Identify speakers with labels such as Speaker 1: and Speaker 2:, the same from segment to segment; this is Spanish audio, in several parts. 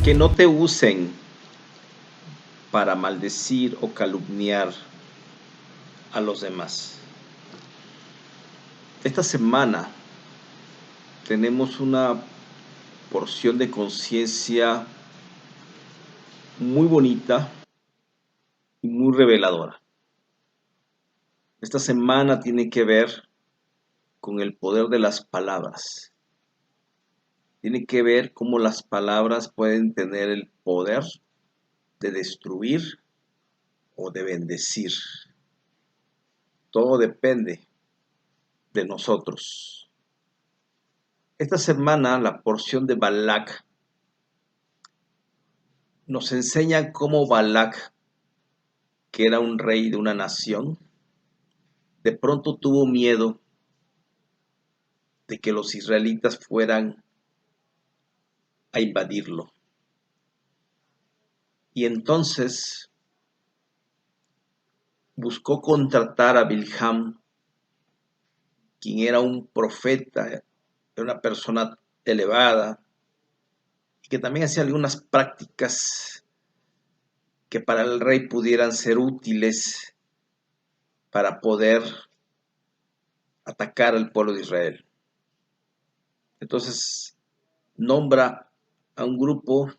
Speaker 1: Que no te usen para maldecir o calumniar a los demás. Esta semana tenemos una porción de conciencia muy bonita y muy reveladora. Esta semana tiene que ver con el poder de las palabras. Tiene que ver cómo las palabras pueden tener el poder de destruir o de bendecir. Todo depende de nosotros. Esta semana la porción de Balac nos enseña cómo Balac, que era un rey de una nación, de pronto tuvo miedo de que los israelitas fueran a invadirlo. Y entonces buscó contratar a Bilham, quien era un profeta, era una persona elevada, y que también hacía algunas prácticas que para el rey pudieran ser útiles para poder atacar al pueblo de Israel. Entonces nombra a un grupo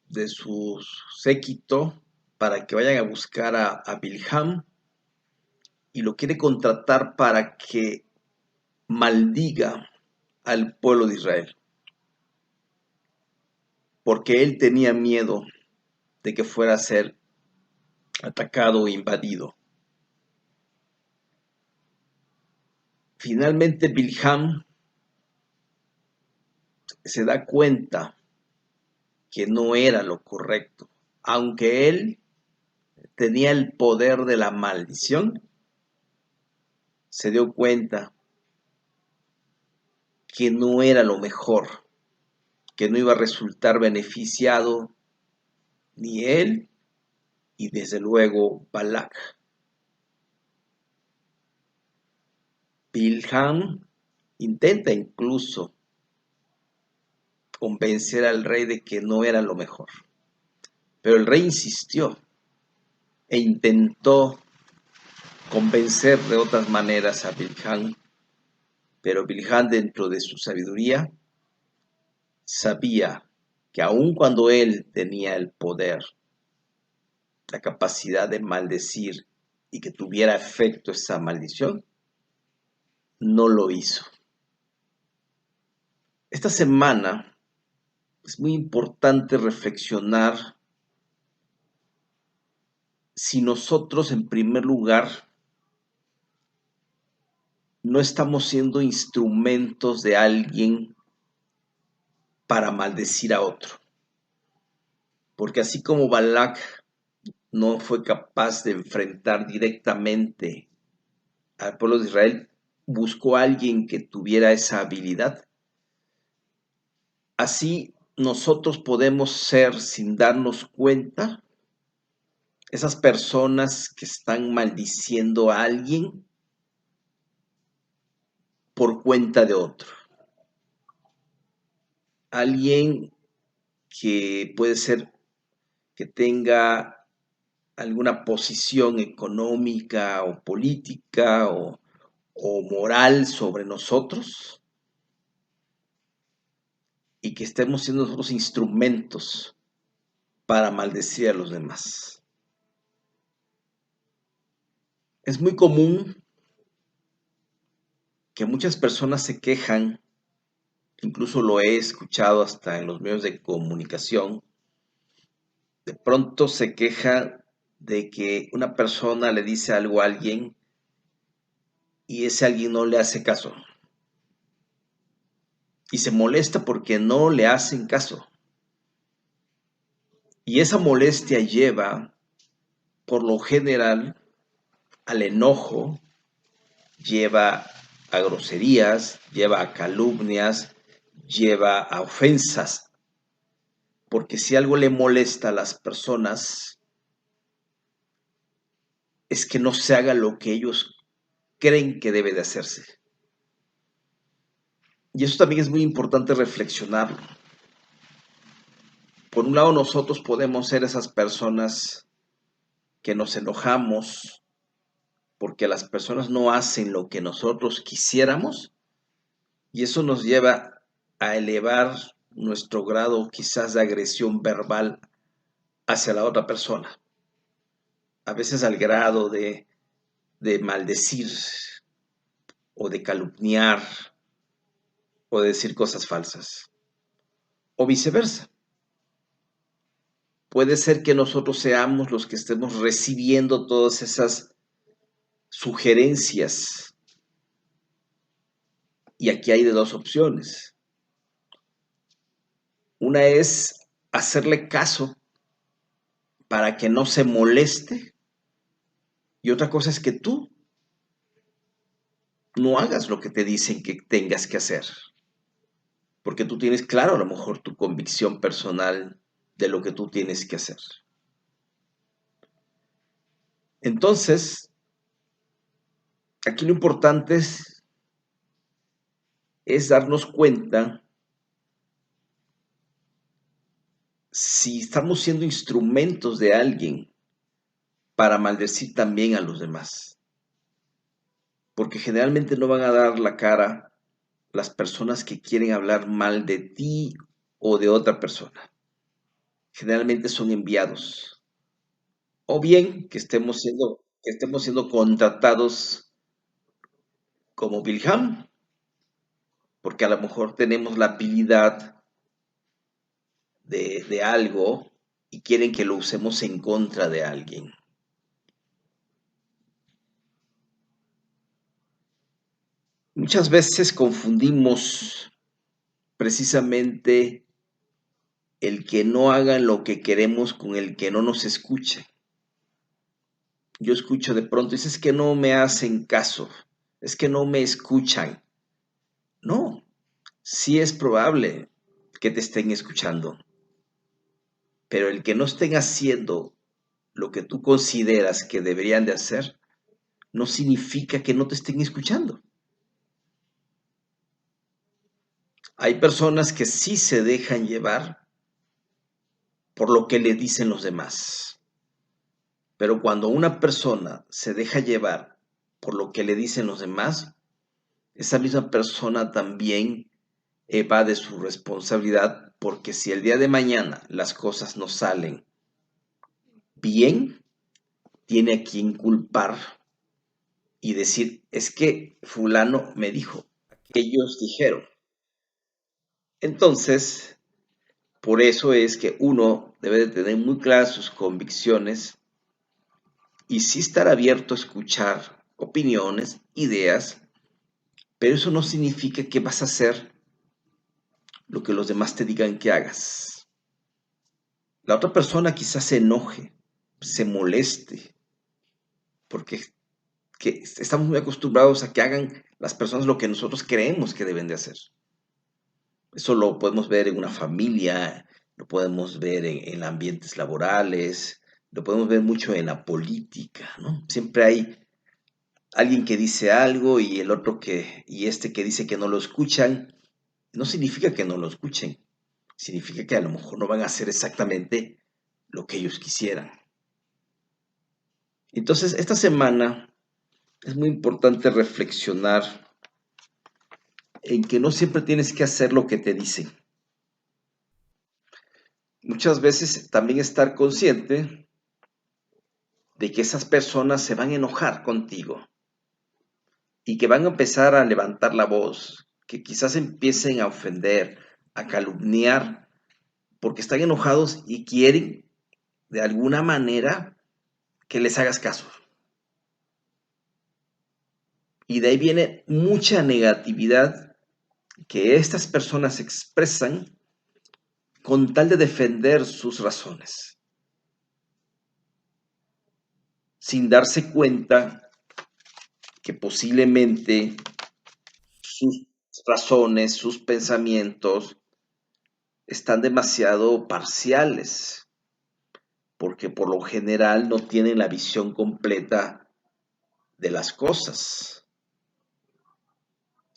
Speaker 1: de su séquito para que vayan a buscar a Bilham y lo quiere contratar para que maldiga al pueblo de Israel, porque él tenía miedo de que fuera a ser atacado o invadido. Finalmente Bilham se da cuenta que no era lo correcto, aunque él tenía el poder de la maldición, se dio cuenta que no era lo mejor, que no iba a resultar beneficiado ni él y desde luego Balac. Bilham intenta incluso convencer al rey de que no era lo mejor, pero el rey insistió e intentó convencer de otras maneras a Bilham, pero Bilham, dentro de su sabiduría, sabía que aun cuando él tenía el poder, la capacidad de maldecir y que tuviera efecto esa maldición, no lo hizo. Esta semana es muy importante reflexionar si nosotros, en primer lugar, no estamos siendo instrumentos de alguien para maldecir a otro. Porque así como Balac no fue capaz de enfrentar directamente al pueblo de Israel, buscó a alguien que tuviera esa habilidad. Así nosotros podemos ser, sin darnos cuenta, esas personas que están maldiciendo a alguien por cuenta de otro. Alguien que puede ser que tenga alguna posición económica o política o moral sobre nosotros y que estemos siendo nosotros instrumentos para maldecir a los demás. Es muy común que muchas personas se quejan, incluso lo he escuchado hasta en los medios de comunicación, de pronto se queja de que una persona le dice algo a alguien y ese alguien no le hace caso. Y se molesta porque no le hacen caso. Y esa molestia lleva, por lo general, al enojo, lleva a groserías, lleva a calumnias, lleva a ofensas. Porque si algo le molesta a las personas, es que no se haga lo que ellos creen que debe de hacerse. Y eso también es muy importante reflexionarlo. Por un lado, nosotros podemos ser esas personas que nos enojamos porque las personas no hacen lo que nosotros quisiéramos y eso nos lleva a elevar nuestro grado quizás de agresión verbal hacia la otra persona, a veces al grado de maldecir o de calumniar o de decir cosas falsas o viceversa. Puede ser que nosotros seamos los que estemos recibiendo todas esas sugerencias. Y aquí hay de dos opciones. Una es hacerle caso para que no se moleste. Y otra cosa es que tú no hagas lo que te dicen que tengas que hacer. Porque tú tienes claro a lo mejor tu convicción personal de lo que tú tienes que hacer. Entonces, aquí lo importante es darnos cuenta si estamos siendo instrumentos de alguien para maldecir también a los demás. Porque generalmente no van a dar la cara las personas que quieren hablar mal de ti o de otra persona. Generalmente son enviados. O bien que estemos siendo contratados como Bilham, porque a lo mejor tenemos la habilidad de algo y quieren que lo usemos en contra de alguien. Muchas veces confundimos precisamente el que no hagan lo que queremos con el que no nos escuchen. Yo escucho de pronto, dices que no me hacen caso, es que no me escuchan. No, sí es probable que te estén escuchando, pero el que no estén haciendo lo que tú consideras que deberían de hacer, no significa que no te estén escuchando. Hay personas que sí se dejan llevar por lo que le dicen los demás, pero cuando una persona se deja llevar por lo que le dicen los demás, esa misma persona también evade su responsabilidad porque si el día de mañana las cosas no salen bien, tiene a quien culpar y decir, es que fulano me dijo, ellos dijeron. Entonces, por eso es que uno debe de tener muy claras sus convicciones y sí estar abierto a escuchar opiniones, ideas, pero eso no significa que vas a hacer lo que los demás te digan que hagas. La otra persona quizás se enoje, se moleste, porque estamos muy acostumbrados a que hagan las personas lo que nosotros creemos que deben de hacer. Eso lo podemos ver en una familia, lo podemos ver en ambientes laborales, lo podemos ver mucho en la política, ¿no? Siempre hay alguien que dice algo y el otro y este que dice que no lo escuchan. No significa que no lo escuchen, significa que a lo mejor no van a hacer exactamente lo que ellos quisieran. Entonces, esta semana es muy importante reflexionar en que no siempre tienes que hacer lo que te dicen. Muchas veces también estar consciente de que esas personas se van a enojar contigo y que van a empezar a levantar la voz, que quizás empiecen a ofender, a calumniar, porque están enojados y quieren de alguna manera que les hagas caso. Y de ahí viene mucha negatividad que estas personas expresan con tal de defender sus razones, sin darse cuenta que posiblemente sus razones, sus pensamientos están demasiado parciales, porque por lo general no tienen la visión completa de las cosas.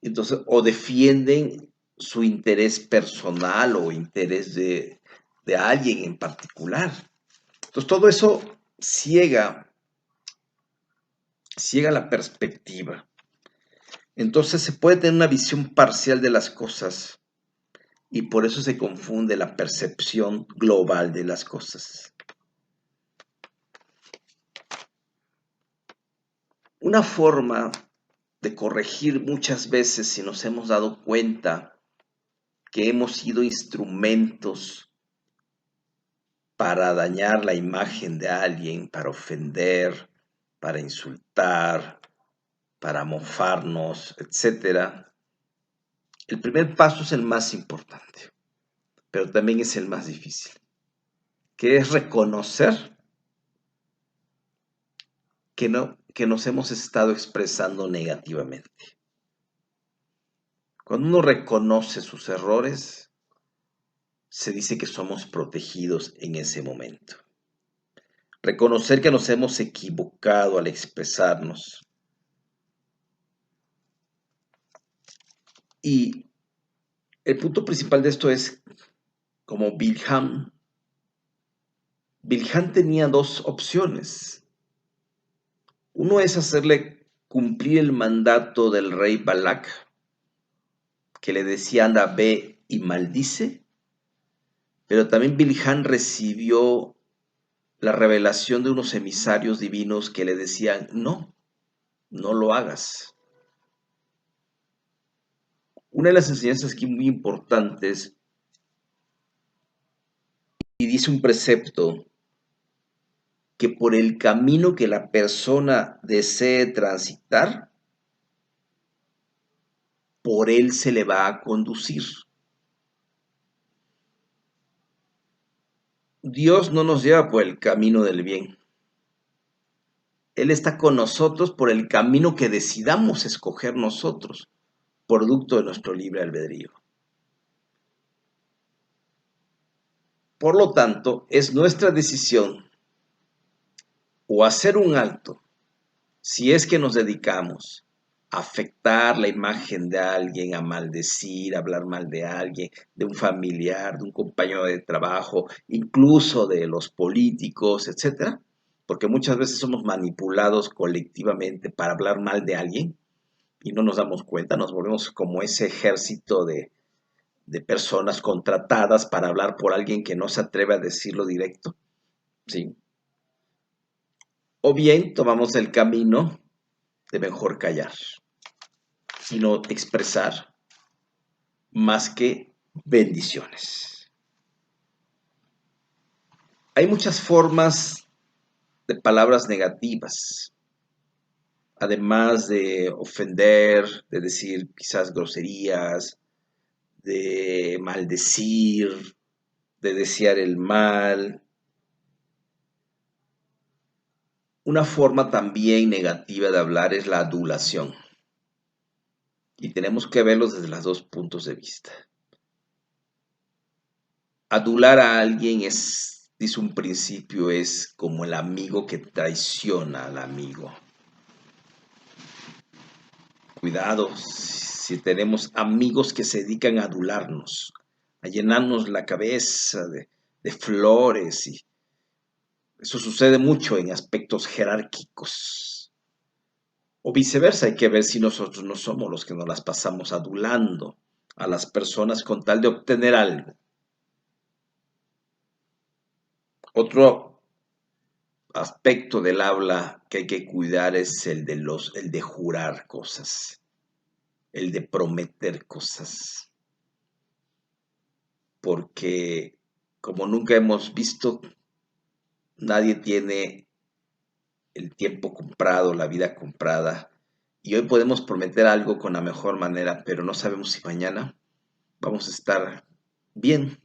Speaker 1: Entonces, o defienden su interés personal o interés de de alguien en particular. Entonces todo eso ciega la perspectiva. Entonces se puede tener una visión parcial de las cosas y por eso se confunde la percepción global de las cosas. Una forma de corregir muchas veces, si nos hemos dado cuenta que hemos sido instrumentos para dañar la imagen de alguien, para ofender, para insultar, para mofarnos, etc. El primer paso es el más importante, pero también es el más difícil, que es reconocer que nos hemos estado expresando negativamente. Cuando uno reconoce sus errores, se dice que somos protegidos en ese momento. Reconocer que nos hemos equivocado al expresarnos. Y el punto principal de esto es, como Bilham tenía dos opciones. Uno es hacerle cumplir el mandato del rey Balak, que le decía, anda, ve y maldice, pero también Bilham recibió la revelación de unos emisarios divinos que le decían, no, no lo hagas. Una de las enseñanzas aquí muy importantes, y dice un precepto, que por el camino que la persona desee transitar, por él se le va a conducir. Dios no nos lleva por el camino del bien. Él está con nosotros por el camino que decidamos escoger nosotros, producto de nuestro libre albedrío. Por lo tanto, es nuestra decisión o hacer un alto, si es que nos dedicamos a afectar la imagen de alguien, a maldecir, a hablar mal de alguien, de un familiar, de un compañero de trabajo, incluso de los políticos, etcétera, porque muchas veces somos manipulados colectivamente para hablar mal de alguien y no nos damos cuenta, nos volvemos como ese ejército de personas contratadas para hablar por alguien que no se atreve a decirlo directo, ¿sí? O bien tomamos el camino de mejor callar y no expresar más que bendiciones. Hay muchas formas de palabras negativas, además de ofender, de decir quizás groserías, de maldecir, de desear el mal. Una forma también negativa de hablar es la adulación. Y tenemos que verlos desde los dos puntos de vista. Adular a alguien es, dice un principio, es como el amigo que traiciona al amigo. Cuidado si tenemos amigos que se dedican a adularnos, a llenarnos la cabeza de flores. Y eso sucede mucho en aspectos jerárquicos. O viceversa, hay que ver si nosotros no somos los que nos las pasamos adulando a las personas con tal de obtener algo. Otro aspecto del habla que hay que cuidar es el de jurar cosas, el de prometer cosas. Porque como nunca hemos visto, nadie tiene el tiempo comprado, la vida comprada. Y hoy podemos prometer algo con la mejor manera, pero no sabemos si mañana vamos a estar bien,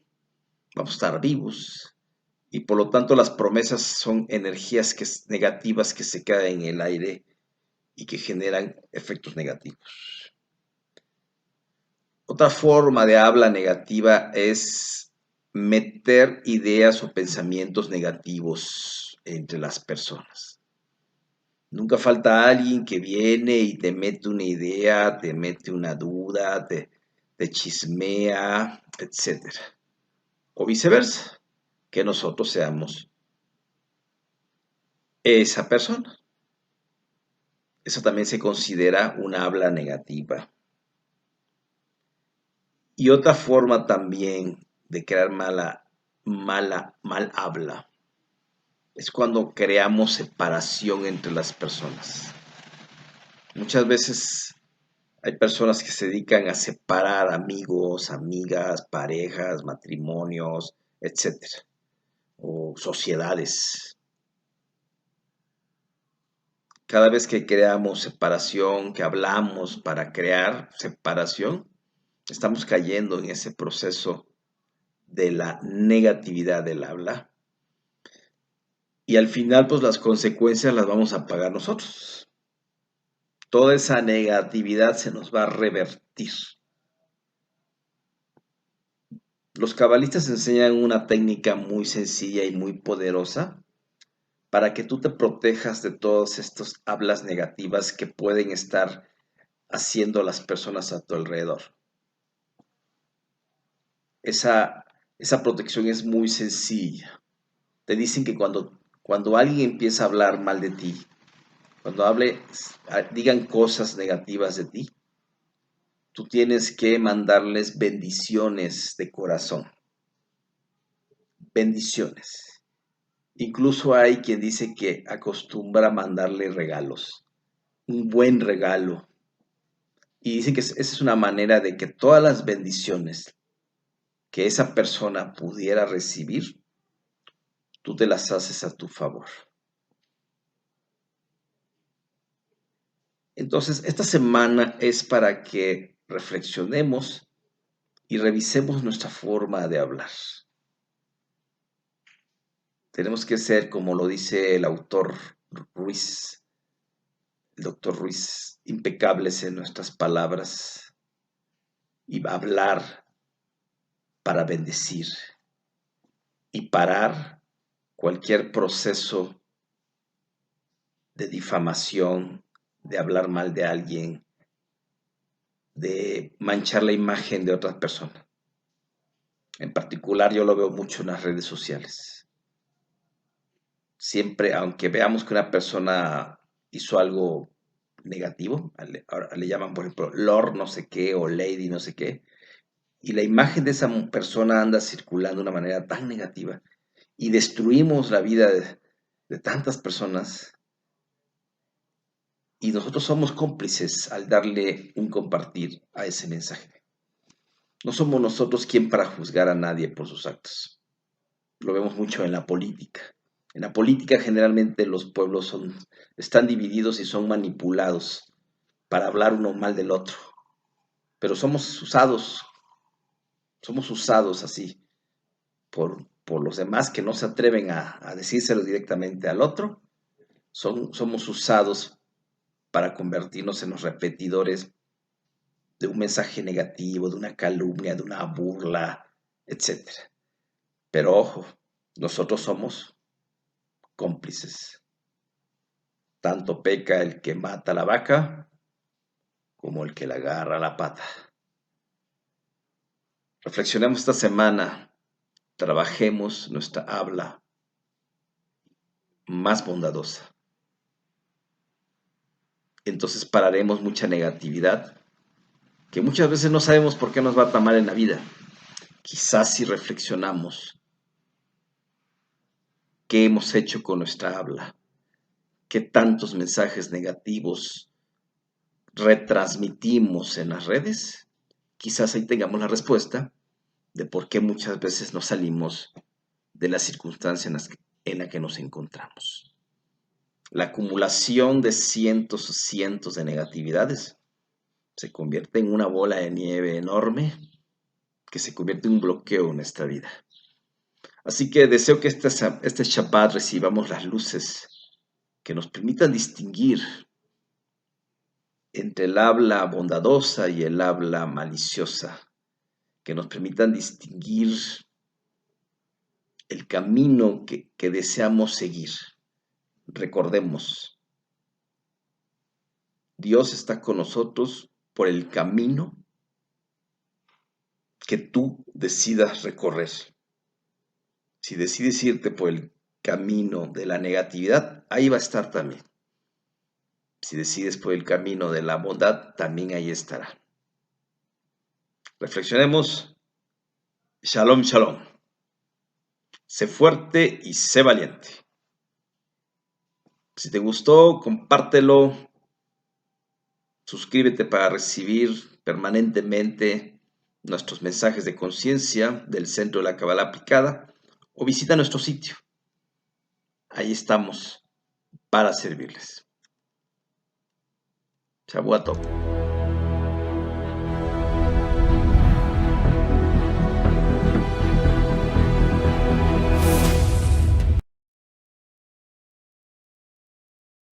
Speaker 1: vamos a estar vivos. Y por lo tanto las promesas son energías negativas que se quedan en el aire y que generan efectos negativos. Otra forma de habla negativa es meter ideas o pensamientos negativos entre las personas. Nunca falta alguien que viene y te mete una idea, te mete una duda, te chismea, etc. O viceversa. que nosotros seamos esa persona. Eso también se considera una habla negativa. Y otra forma también de crear mal habla es cuando creamos separación entre las personas. Muchas veces hay personas que se dedican a separar amigos, amigas, parejas, matrimonios, etcétera, o sociedades. Cada vez que creamos separación, que hablamos para crear separación, estamos cayendo en ese proceso de la negatividad del habla. Y al final, pues las consecuencias las vamos a pagar nosotros. Toda esa negatividad se nos va a revertir. Los cabalistas enseñan una técnica muy sencilla y muy poderosa para que tú te protejas de todas estas hablas negativas que pueden estar haciendo las personas a tu alrededor. Esa protección es muy sencilla. Te dicen que cuando alguien empieza a hablar mal de ti, cuando digan cosas negativas de ti, tú tienes que mandarles bendiciones de corazón. Bendiciones. Incluso hay quien dice que acostumbra a mandarle regalos. Un buen regalo. Y dicen que esa es una manera de que todas las bendiciones que esa persona pudiera recibir, tú te las haces a tu favor. Entonces, esta semana es para que reflexionemos y revisemos nuestra forma de hablar. Tenemos que ser, como lo dice el autor Ruiz, el doctor Ruiz, impecables en nuestras palabras y hablar para bendecir y parar cualquier proceso de difamación, de hablar mal de alguien, de manchar la imagen de otra persona. En particular, yo lo veo mucho en las redes sociales. Siempre, aunque veamos que una persona hizo algo negativo, ahora le llaman, por ejemplo, Lord no sé qué o Lady no sé qué, y la imagen de esa persona anda circulando de una manera tan negativa y destruimos la vida de tantas personas y nosotros somos cómplices al darle un compartir a ese mensaje. No somos nosotros quien para juzgar a nadie por sus actos. Lo vemos mucho en la política. En la política generalmente los pueblos están divididos y son manipulados para hablar uno mal del otro. Pero somos usados así por los demás que no se atreven a decírselo directamente al otro. Somos usados para convertirnos en los repetidores de un mensaje negativo, de una calumnia, de una burla, etc. Pero ojo, nosotros somos cómplices. Tanto peca el que mata la vaca como el que le agarra la pata. Reflexionemos esta semana, trabajemos nuestra habla más bondadosa. Entonces pararemos mucha negatividad, que muchas veces no sabemos por qué nos va tan mal en la vida. Quizás si reflexionamos qué hemos hecho con nuestra habla, qué tantos mensajes negativos retransmitimos en las redes, quizás ahí tengamos la respuesta de por qué muchas veces no salimos de la circunstancia en la que nos encontramos. La acumulación de cientos de negatividades se convierte en una bola de nieve enorme que se convierte en un bloqueo en nuestra vida. Así que deseo que este Shabbat recibamos las luces que nos permitan distinguir entre el habla bondadosa y el habla maliciosa, que nos permitan distinguir el camino que deseamos seguir. Recordemos, Dios está con nosotros por el camino que tú decidas recorrer. Si decides irte por el camino de la negatividad, ahí va a estar también. Si decides por el camino de la bondad, también ahí estará. Reflexionemos. Shalom, shalom. Sé fuerte y sé valiente. Si te gustó, compártelo. Suscríbete para recibir permanentemente nuestros mensajes de conciencia del Centro de la Kabbalah Aplicada o visita nuestro sitio. Ahí estamos para servirles. Shavuot Tov.